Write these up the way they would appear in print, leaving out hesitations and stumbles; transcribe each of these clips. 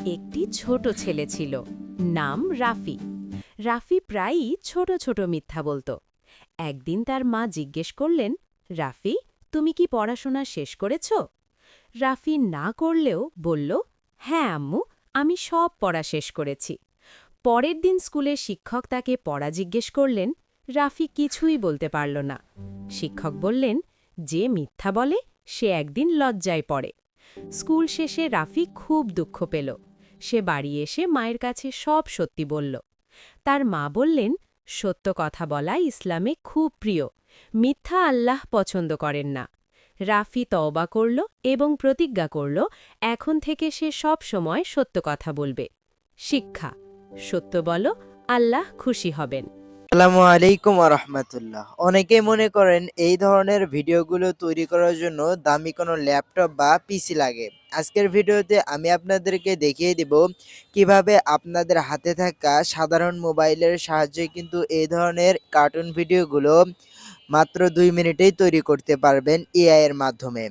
একটি ছোট ছেলে ছিল, নাম রাফি। রাফি প্রায়ই ছোট ছোট মিথ্যা বলতো। একদিন তার মা জিজ্ঞেস করলেন, রাফি, তুমি কি পড়াশোনা শেষ করেছ? রাফি না করলেও বলল, হ্যাঁ আম্মু, আমি সব পড়া শেষ করেছি। পরের দিন স্কুলের শিক্ষক তাকে পড়া জিজ্ঞেস করলেন। রাফি কিছুই বলতে পারল না। শিক্ষক বললেন, যে মিথ্যা বলে সে একদিন লজ্জায় পড়ে। স্কুল শেষে রাফি খুব দুঃখ পেল। সে বাড়ি এসে মায়ের কাছে সব সত্যি বলল। তার মা বললেন, সত্য কথা বলা ইসলামে খুব প্রিয়, মিথ্যা আল্লাহ পছন্দ করেন না। রাফি তওবা করল এবং প্রতিজ্ঞা করল, এখন থেকে সে সব সময় সত্য কথা বলবে। শিক্ষা: সত্য বলো, আল্লাহ খুশি হবেন। আসসালামু আলাইকুম ওয়া রাহমাতুল্লাহ। অনেকেই মনে করেন এই ধরনের ভিডিওগুলো তৈরি করার জন্য দামি কোনো ল্যাপটপ বা পিসি লাগে। আজকের ভিডিওতে আমি আপনাদেরকে দেখিয়ে দিব কিভাবে আপনাদের হাতে থাকা সাধারণ মোবাইলের সাহায্যে কিন্তু এই ধরনের কার্টুন ভিডিওগুলো মাত্র ২ মিনিটেই তৈরি করতে পারবেন এআই এর মাধ্যমে।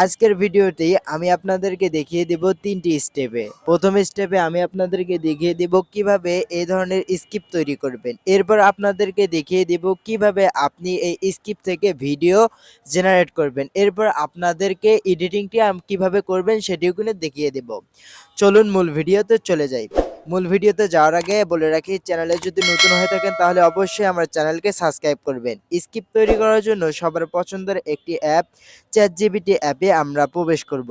আজকের ভিডিওটি আমি আপনাদেরকে দেখিয়ে দেব ৩টি স্টেপে। প্রথম স্টেপে আমি আপনাদেরকে দেখিয়ে দেব কিভাবে এই ধরনের স্ক্রিপ্ট তৈরি করবেন। এরপর আপনাদেরকে দেখিয়ে দেব কিভাবে আপনি এই স্ক্রিপ্ট থেকে ভিডিও জেনারেট করবেন। এরপর আপনাদেরকে এডিটিংটি কিভাবে করবেন সেটিও কিন্তু দেখিয়ে দেব। চলুন মূল ভিডিওতে চলে যাই। মূল ভিডিওতে যাওয়ার আগে বলে রাখি, চ্যানেলে যদি নতুন হয়ে থাকেন তাহলে অবশ্যই আমার চ্যানেলকে সাবস্ক্রাইব করবেন। স্ক্রিপ্ট তৈরি করার জন্য সবার পছন্দের একটি অ্যাপ চ্যাটজিপিটি অ্যাপে আমরা প্রবেশ করব।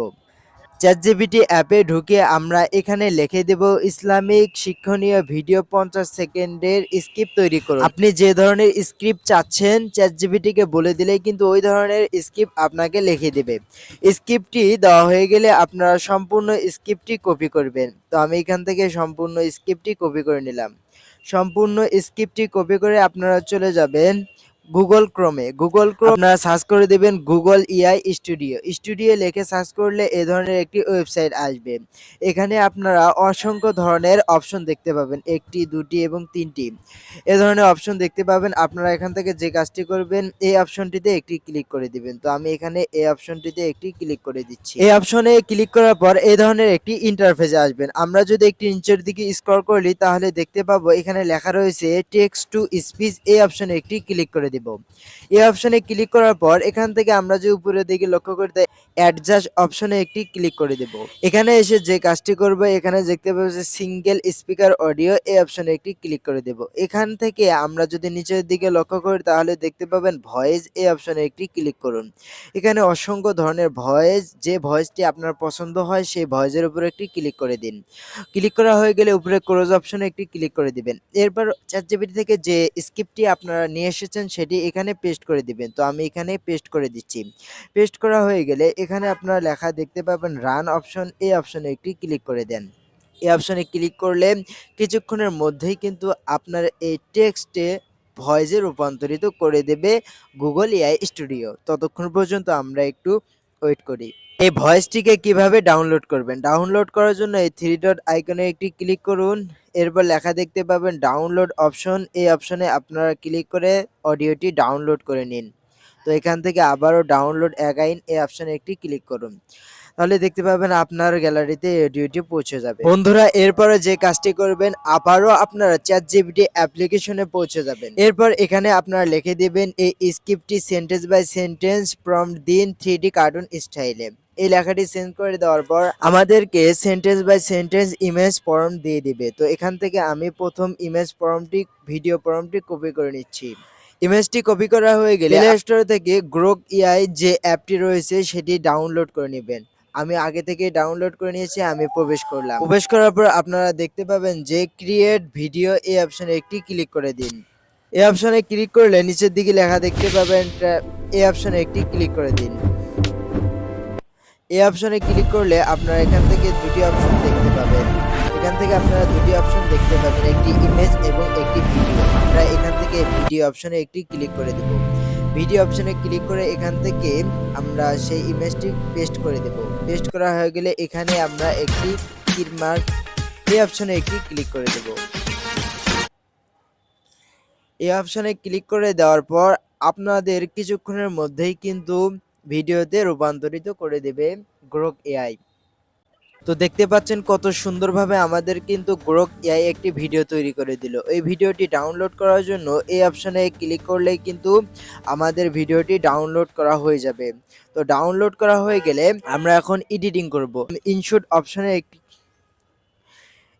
চ্যাটজিপিটি অ্যাপে ঢুকে আমরা এখানে লিখে দেব ইসলামিক শিক্ষণীয় ভিডিও ৫০ সেকেন্ডের স্ক্রিপ্ট তৈরি করুন। আপনি যে ধরনের স্ক্রিপ্ট চাচ্ছেন চ্যাটজিপিটিকে বলে দিলেই কিন্তু ওই ধরনের স্ক্রিপ্ট আপনাকে লিখে দেবে। স্ক্রিপ্টটি দেওয়া হয়ে গেলে আপনারা সম্পূর্ণ স্ক্রিপ্টটি কপি করবেন। তো আমি এখান থেকে সম্পূর্ণ স্ক্রিপ্টটি কপি করে নিলাম। সম্পূর্ণ স্ক্রিপ্টটি কপি করে আপনারা চলে যাবেন গুগল ক্রোম আপনারা সার্চ করে দেবেন গুগল এআই স্টুডিও। স্টুডিও লিখে সার্চ করলে এ ধরনের একটি ওয়েবসাইট আসবে। এখানে আপনারা অসংখ্য ধরনের অপশন দেখতে পাবেন, ১টি ২টি এবং ৩টি এ ধরনের অপশন দেখতে পাবেন। আপনারা এখান থেকে যে কাজটি করবেন এই অপশনটিতে একটি ক্লিক করে দিবেন। তো আমি এখানে এই অপশনটিতে একটি ক্লিক করে দিচ্ছি। এই অপশনে ক্লিক করার পর এই ধরনের একটি ইন্টারফেসে আসবেন। আমরা যদি একটি নিচের দিকে স্ক্রল করি তাহলে দেখতে পাবো এখানে লেখা রয়েছে টেক্সট টু স্পিচ। এই অপশনে একটি ক্লিক করে দিব। এই অপশনে ক্লিক করার পর এখান থেকে আমরা যে উপরের দিকে লক্ষ্য করতে অ্যাডজাস্ট অপশনে একটি ক্লিক করে দেব। এখানে এসে যে কাজটি করব, এখানে দেখতে পাচ্ছি সিঙ্গেল স্পিকার অডিও, এই অপশনে একটি ক্লিক করে দেব। এখান থেকে আমরা যদি নিচের দিকে লক্ষ্য করি তাহলে দেখতে পাবেন ভয়েস, এই অপশনে একটি ক্লিক করুন। এখানে অসংখ্য ধরনের ভয়েস, যে ভয়েসটি আপনার পছন্দ হয় সেই ভয়েসের উপরে একটি ক্লিক করে দিন। ক্লিক করা হয়ে গেলে উপরে ক্লোজ অপশনে একটি ক্লিক করে দিবেন। এরপর চ্যাটজিপিটি থেকে যে স্ক্রিপ্টটি আপনারা নিয়ে এসেছেন সেটি এখানে পেস্ট করে দিবেন। তো আমি এখানে পেস্ট করে দিচ্ছি। পেস্ট করা হয়ে গেলে এখানে আপনারা লেখা দেখতে পাবেন রান অপশন, এই অপশনে একটি ক্লিক করে দেন। এই অপশনে ক্লিক করলে কিছুক্ষণের মধ্যেই কিন্তু আপনার এই টেক্সটে ভয়েসে রূপান্তরিত করে দেবে গুগল এআই স্টুডিও। ততক্ষণ পর্যন্ত আমরা একটু ওয়েট করি। এই ভয়েসটিকে কিভাবে ডাউনলোড করবেন? ডাউনলোড করার জন্য এই 3 ডট আইকনে একটি ক্লিক করুন। এরপর লেখা দেখতে পাবেন ডাউনলোড অপশন, এই অপশনে আপনারা ক্লিক করে অডিওটি ডাউনলোড করে নিন। তো এখান থেকে আবারও ডাউনলোড অ্যাগাইন, এই অপশনে একটি ক্লিক করুন। তাহলে দেখতে পাবেন আপনার গ্যালারিতে অডিওটি পৌঁছে যাবে। বন্ধুরা, এরপরে যে কাজটি করবেন, আবারও আপনারা চ্যাটজিপিটি অ্যাপ্লিকেশনে পৌঁছে যাবেন। এরপর এখানে আপনারা লিখে দিবেন এই স্ক্রিপ্টটি সেন্টেন্স বাই সেন্টেন্স প্রম্পট দিন 3D কার্টুন স্টাইলে। এই লেখাটি সেন্ড করে দেওয়ার পর আমাদেরকে sentence by sentence image prompt দিয়ে দিবে। তো এখান থেকে আমি প্রথম ইমেজ প্রম্পটটি, ভিডিও প্রম্পটটি কপি করে নিচ্ছি। ইমেজটি কপি করা হয়ে গেলে প্লে স্টোর থেকে গ্রোক এআই যে অ্যাপটি রয়েছে সেটি ডাউনলোড করে নেবেন। আমি আগে থেকে ডাউনলোড করে নিয়েছি, আমি প্রবেশ করলাম। প্রবেশ করার পর আপনারা দেখতে পাবেন যে ক্রিয়েট ভিডিও, এই অপশনে একটি ক্লিক করে দিন। এই অপশনে ক্লিক করলে নিচের দিকে লেখা দেখতে পাবেন, এই অপশনে একটি ক্লিক করে দিন। এই অপশনে ক্লিক করলে আপনারা এখান থেকে দুটি অপশন দেখতে পাবেন। এখান থেকে আপনারা দুটি অপশন দেখতে পাবেন, একটি ইমেজ এবং একটি ভিডিও। আমরা এখান থেকে ভিডিও অপশনে একটি ক্লিক করে দেব। ভিডিও অপশনে ক্লিক করে এখান থেকে আমরা সেই ইমেজটি পেস্ট করে দেব। পেস্ট করা হয়ে গেলে এখানে আমরা একটি তীর মার্ক, এই অপশনে একটি ক্লিক করে দেব। এই অপশনে ক্লিক করে দেওয়ার পর আপনাদের কিছুক্ষণের মধ্যেই কিন্তু ভিডিওতে রূপান্তরিত করে দেবে গ্রোক এআই। তো দেখতে পাচ্ছেন কত সুন্দরভাবে আমাদের কিন্তু গ্রোক এআই একটি ভিডিও তৈরি করে দিল। এই ভিডিওটি ডাউনলোড করার জন্য এই অপশনে ক্লিক করলেই কিন্তু আমাদের ভিডিওটি ডাউনলোড করা হয়ে যাবে। তো ডাউনলোড করা হয়ে গেলে আমরা এখন এডিটিং করব। ইনশুট অপশনে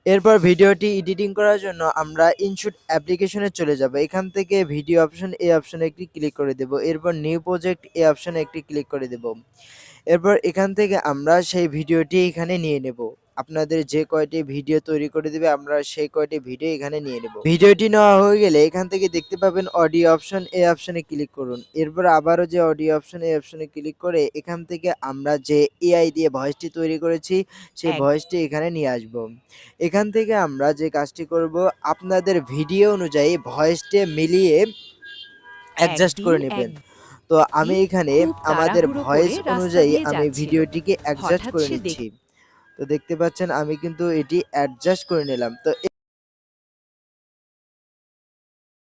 এরপর ভিডিওটি এডিটিং করার জন্য আমরা ইনশুট অ্যাপ্লিকেশনে চলে যাব। এখান থেকে ভিডিও অপশন এই অপশনে একটি ক্লিক করে দেব। এরপর নিউ প্রজেক্ট এই অপশনে একটি ক্লিক করে দেব। এরপর এখান থেকে আমরা সেই ভিডিওটি এখানে নিয়ে নেব। আপনাদের যে কয়টি ভিডিও তৈরি করে দিবে আমরা সেই কয়টি ভিডিও এখানে নিয়ে নেব। ভিডিওটি নেওয়া হয়ে গেলে এখান থেকে দেখতে পাবেন অডিও অপশন এই অপশনে ক্লিক করুন। এরপর আবারও যে অডিও অপশন এই অপশনে ক্লিক করে এখান থেকে আমরা যে এআই দিয়ে ভয়েসটি তৈরি করেছি সেই এক ভয়েসটি এখানে নিয়ে আসব। এখান থেকে আমরা যে কাজটি করব আপনাদের ভিডিও অনুযায়ী ভয়েসটি মিলিয়ে অ্যাডজাস্ট একদিন করে নেবেন। তো আমি একদিন এখানে খুব আমাদের তাড়াহুড়ো ভয়েস করে রাস্তা অনুযায়ী দিয়ে আমি যাচ্ছিল। ভিডিওটিকে অ্যাডজাস্ট হঠাৎ করে সে নিচ্ছি। তো দেখতে পাচ্ছেন আমি কিন্তু এটি অ্যাডজাস্ট করে নিলাম। তো